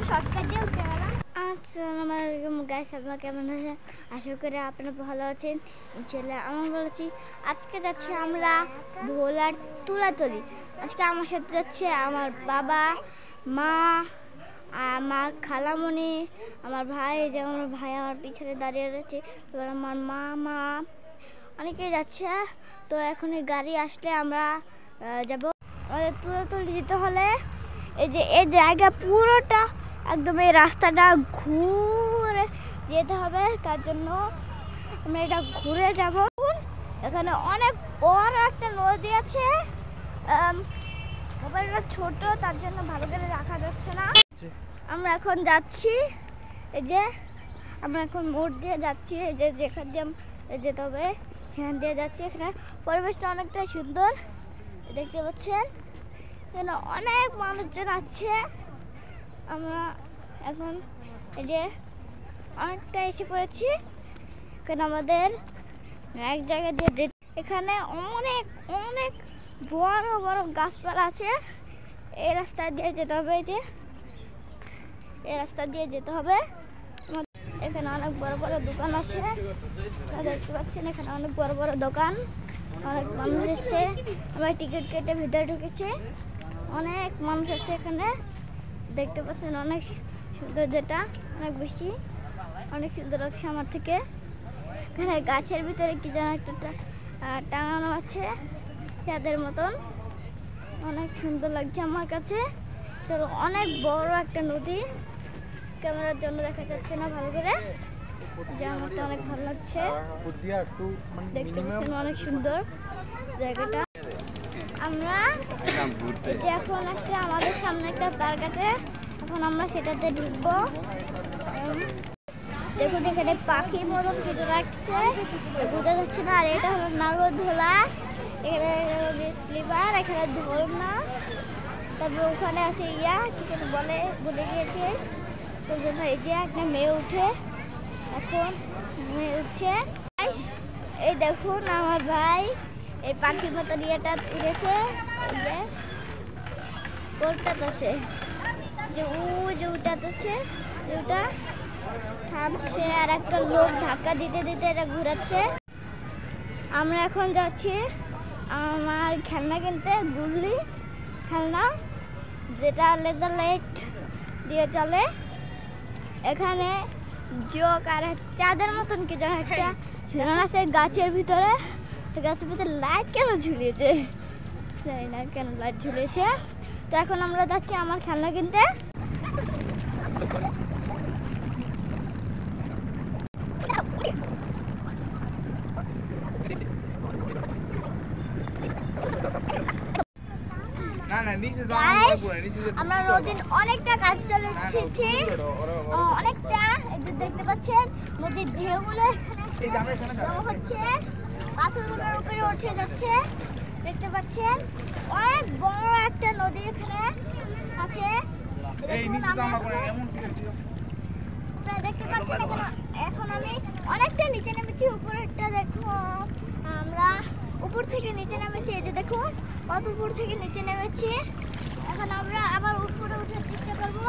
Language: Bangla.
শর্টকাট দিয়ে উঠতে গেলাম। আসসালামু আলাইকুম গাইস, আপনারা কেমন আছেন? আশা করি আপনারা ভালো আছেন। ইনশাআল্লাহ আমি বলেছি আজকে যাচ্ছি আমরা ভোলার তুলাতলি। আজকে আমার সাথে যাচ্ছে আমার বাবা, মা, আমার খালামণি, আমার ভাই, যে আমার ভাই আমার পিছনে দাঁড়িয়ে রয়েছে, তারপর আমার মা অনেকেই যাচ্ছে। তো এখন এই গাড়ি আসলে আমরা যাব। আমাদের তুলাতলি যেতে হলে এই জায়গা পুরোটা একদম এই রাস্তাটা ঘুরে যেতে হবে। তার জন্য আমরা এটা ঘুরে যাব। এখানে অনেক বড় একটা নদী আছে। মোবাইলটা ছোট, তার জন্য ভালো করে দেখা যাচ্ছে না। আমরা এখন যাচ্ছি, এই যে আমরা এখন মোড় দিয়ে যাচ্ছি, এই যে যেখান দিয়ে যেতে হবে সেখান দিয়ে যাচ্ছি। এখানে পরিবেশটা অনেকটাই সুন্দর দেখতে পাচ্ছেন। এখানে অনেক মানুষজন আছে। আমরা এখন এই যে অনেকটা এসে পড়েছি। এখানে আমাদের এক জায়গা দিয়ে এখানে অনেক অনেক বড় বড় গাছপালা আছে। এই রাস্তা দিয়ে যেতে হবে, এই যে এই রাস্তা দিয়ে যেতে হবে। এখানে অনেক বড় বড় দোকান আছে, দেখতে পাচ্ছেন। এখানে অনেক বড় বড় দোকান, অনেক মানুষ এসছে। আমরা টিকিট কেটে ভিতরে ঢুকেছে। অনেক মানুষ আছে এখানে, দেখতে পাচ্ছেন। অনেক সুন্দর, যেটা অনেক বেশি, অনেক সুন্দর লাগছে আমার থেকে। এখানে গাছের ভিতরে কি যেন একটা টাঙানো আছে চাঁদের মতন, অনেক সুন্দর লাগছে আমার কাছে। অনেক বড় একটা নদী, ক্যামেরার জন্য দেখা যাচ্ছে না ভালো করে, যে আমার তো অনেক ভালো লাগছে। দেখতে পাচ্ছেন অনেক সুন্দর জায়গাটা। আমরা এই যে এখন একটা আমাদের সামনে একটা পার্ক আছে, এখন আমরা সেটাতে ঢুকবো। দেখুন এখানে পাখি মতন কিছু রাখছে, বোঝা যাচ্ছে না। আর এটা হলো নাগরদোলা, এখানে স্লিপার, এখানে দোলনা, তারপর ওখানে আছে কিছু বলে গিয়েছে। তোর জন্য এই যে একটা মেয়ে উঠে, এখন মেয়ে উঠছে। এই দেখুন আমার ভাই এই পাখির মতন ইয়েটা উড়েছে, এই যে ওটাতে আছে, যে ওটাতে ওটা থামছে, আর একটা লোক ধাক্কা দিতে দিতে এটা ঘুরাচ্ছে। আমরা এখন যাচ্ছি আমার খেলনা কিনতে, গুল্লি খেলনা, যেটা লেজার লাইট দিয়ে চলে। এখানে জোক আর চাঁদের মতন কি যেন একটা ঝুলানো আছে গাছের ভিতরে। গাছের ভিতরে লাইট কেন ঝুলিয়েছে জানি না, কেন লাইট ঝুলিয়েছে। তো এখন আমরা যাচ্ছি আমার খেলনা কিনতে। আমরা নদীর অনেকটা কাজ চলে এসেছি, অনেকটা। এই যে দেখতে পাচ্ছেন নদীর ঢেউগুলো এখানে জমা হচ্ছে, পাথরগুলোর উপরে উঠে যাচ্ছে। দেখতে পাচ্ছেন অনেক বড় একটা নদী এখানে আছে। দেখতে পাচ্ছেন এখন আমি অনেকটা নিচে নেমেছি। উপরেরটা দেখো, আমরা উপর থেকে নিচে নেমেছি। এই যে দেখুন কত উপর থেকে নিচে নেমেছি। এখন আমরা আবার উপরে ওঠার চেষ্টা করবো।